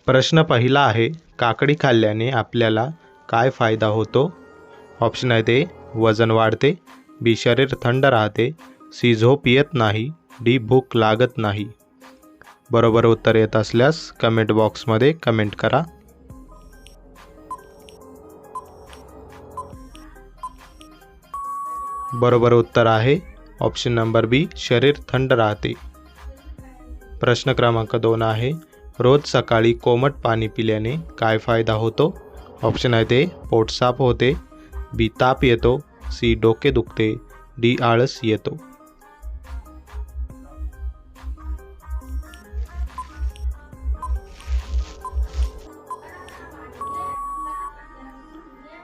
प्रश्न पहिला आहे, काकडी खाल्ल्याने आपल्याला काय फायदा होतो? ऑप्शन आहे ते वजन वाढते, बी शरीर थंड राहते, सी झोप येत नाही, डी भूक लागत नाही. बरोबर उत्तर येत असल्यास कमेंट बॉक्समध्ये कमेंट करा. बरोबर उत्तर आहे ऑप्शन नंबर बी, शरीर थंड राहते. प्रश्न क्रमांक 2 आहे, रोज सकाळी कोमट पाणी पिल्याने काय फायदा होतो? ऑप्शन आहे ते पोट साफ होते, बी ताप येतो, सी डोके दुखते, डी आळस येतो.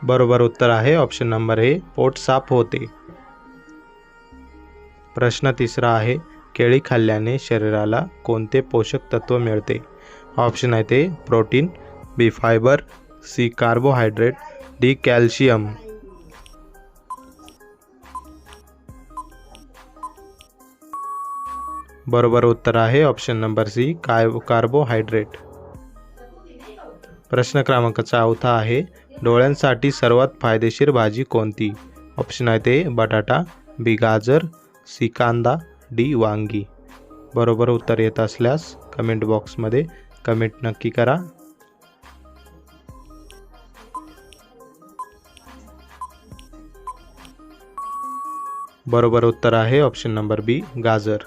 बरोबर उत्तर आहे ऑप्शन नंबर ए, पोट साफ होते. प्रश्न तिसरा आहे, केळी खाल्ल्याने शरीराला कोणते पोषक तत्व मिळते? ऑप्शन आहे ते protein, B fibre, C carbohydrate, D calcium. बरोबर उत्तर आहे ऑप्शन नंबर सी, कार्बोहायड्रेट. प्रश्न क्रमांक 4 आहे, डोळ्यांसाठी सर्वात फायदेशीर भाजी कोणती? ऑप्शन आहे ते बटाटा, बी गाजर, सी कांदा, डी वांगी. बरोबर उत्तर येत असल्यास कमेंट बॉक्समध्ये कमेंट नक्की करा. बरोबर उत्तर आहे ऑप्शन नंबर बी, गाजर.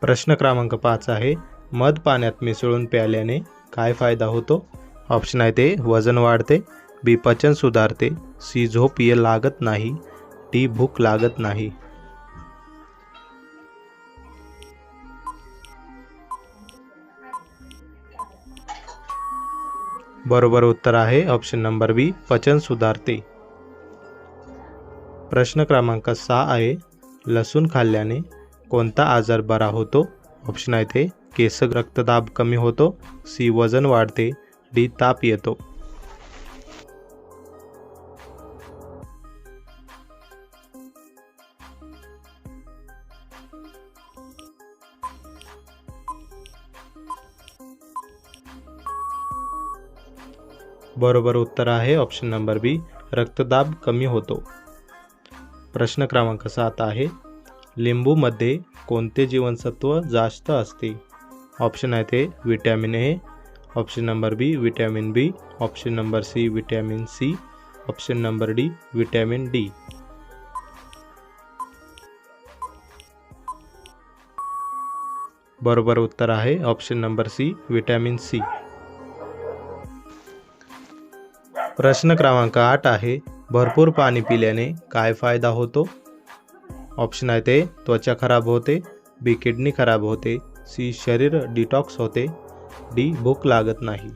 प्रश्न क्रमांक 5 आहे, मध पाण्यात मिसळून प्यायल्याने काय फायदा होतो? ऑप्शन आहे ते वजन वाढते, बी पचन सुधारते, सी झोप लागत नाही, डी भूक लागत नाही. बरोबर उत्तर आहे ऑप्शन नंबर बी, पचन सुधारते. प्रश्न क्रमांक 6 आहे, लसूण खाल्ल्याने कोणता आजार बरा होतो? ऑप्शन आहे ते केस रक्तदाब कमी होतो, सी वजन वाढते, डी ताप येतो. बरोबर उत्तर आहे ऑप्शन नंबर बी, रक्तदाब कमी होतो. प्रश्न क्रमांक 7 आहे, लिंबूमध्ये कोणते जीवनसत्व जास्त असते? ऑप्शन आहे ते vitamin A, option number B vitamin B, option number C vitamin C, option number D vitamin D. बरोबर उत्तर आहे option number C vitamin C. प्रश्न क्रमांक 8 आहे, भरपूर पाणी पिल्याने काय फायदा होतो? ऑप्शन आहे ते त्वचा खराब होते, बी किडनी खराब होते, सी शरीर डिटॉक्स होते, डी भूक लागत नाही.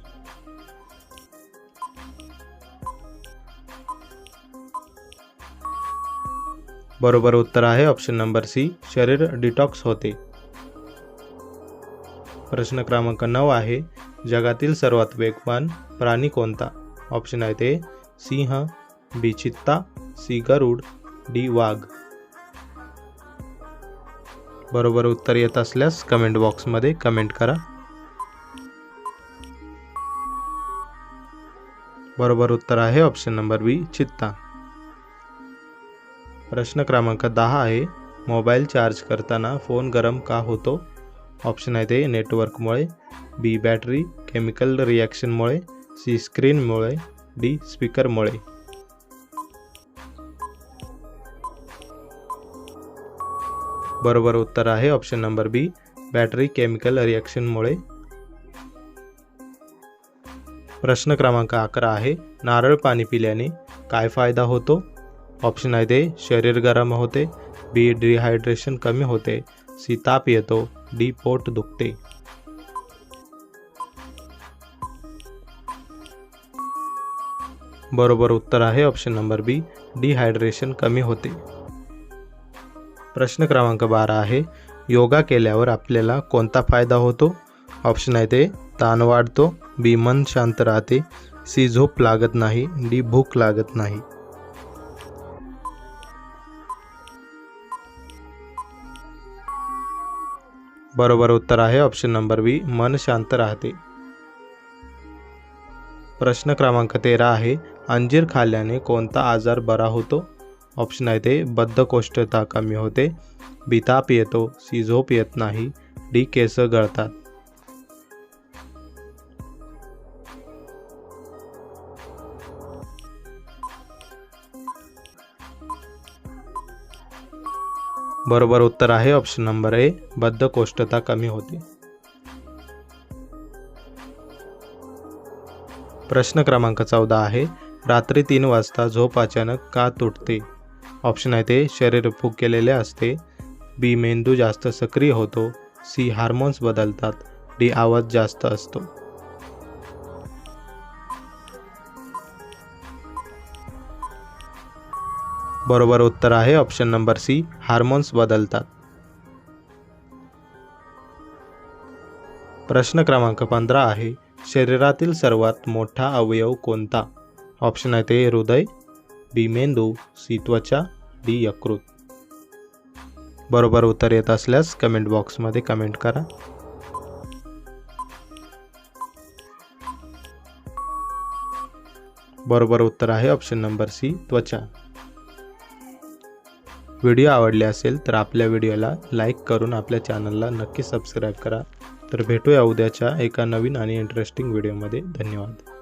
बरोबर उत्तर आहे ऑप्शन नंबर सी, शरीर डिटॉक्स होते. प्रश्न क्रमांक 9 आहे, जगातील सर्वात वेगवान प्राणी कोणता? ऑप्शन आहे ते सिंह, बी चित्ता, सी गरुड, डी वाघ. बरोबर उत्तर येत असल्यास कमेंट बॉक्समध्ये कमेंट करा. बरोबर उत्तर आहे ऑप्शन नंबर बी चित्ता. प्रश्न क्रमांक 10 आहे, मोबाईल चार्ज करताना फोन गरम का होतो? ऑप्शन आहे ते नेटवर्कमुळे, बी बॅटरी केमिकल रिॲक्शनमुळे, सी स्क्रीनमुळे, डी स्पीकरमुळे. बरोबर उत्तर आहे ऑप्शन नंबर बी, बॅटरी केमिकल रिॲक्शनमुळे. प्रश्न क्रमांक 11 आहे, नारळ पाणी पिल्याने काय फायदा होतो? ऑप्शन आहे ते शरीर गरम होते, बी डिहायड्रेशन कमी होते, सी ताप येतो, डी पोट दुखते. बरोबर उत्तर आहे ऑप्शन नंबर बी, डिहायड्रेशन कमी होते. प्रश्न क्रमांक 12 आहे, योगा केल्यावर आपल्याला कोणता फायदा होतो? ऑप्शन आहे ते ताण वाढतो, बी मन शांत राहते, सी झोप लागत नाही, डी भूक लागत नाही. बरोबर उत्तर आहे ऑप्शन नंबर बी, मन शांत राहते. प्रश्न क्रमांक 13 आहे, अंजीर खाल्ल्याने कोणता आजार बरा होतो? ऑप्शन आहे ते बद्धकोष्ठता कमी होते, बी ताप येतो, सी झोप येत नाही, डी केस गळतात. बरोबर उत्तर आहे ऑप्शन नंबर ए, बद्धकोष्ठता कमी होते. प्रश्न क्रमांक 14 आहे, रात्री 3 वाजता झोप अचानक का तुटते? ऑप्शन आहे ते शरीर फुगलेले असते, बी मेंदू जास्त सक्रिय होतो, सी हार्मोन्स बदलतात, डी आवाज जास्त असतो. बरोबर उत्तर आहे ऑप्शन नंबर सी, हार्मोन्स बदलतात. प्रश्न क्रमांक 15 आहे, शरीरातील सर्वात मोठा अवयव कोणता? ऑप्शन आहे ते हृदय, बी मेंदू, सी त्वचा, डी यकृत. बरोबर उत्तर येत असल्यास कमेंट बॉक्समध्ये कमेंट करा. बरोबर उत्तर आहे ऑप्शन नंबर सी, त्वचा. व्हिडिओ आवडले असेल तर आपल्या व्हिडिओला लाईक करून आपल्या चॅनलला नक्की सबस्क्राईब करा. तर भेटूया उद्याच्या एका नवीन आणि इंटरेस्टिंग व्हिडिओमध्ये. धन्यवाद.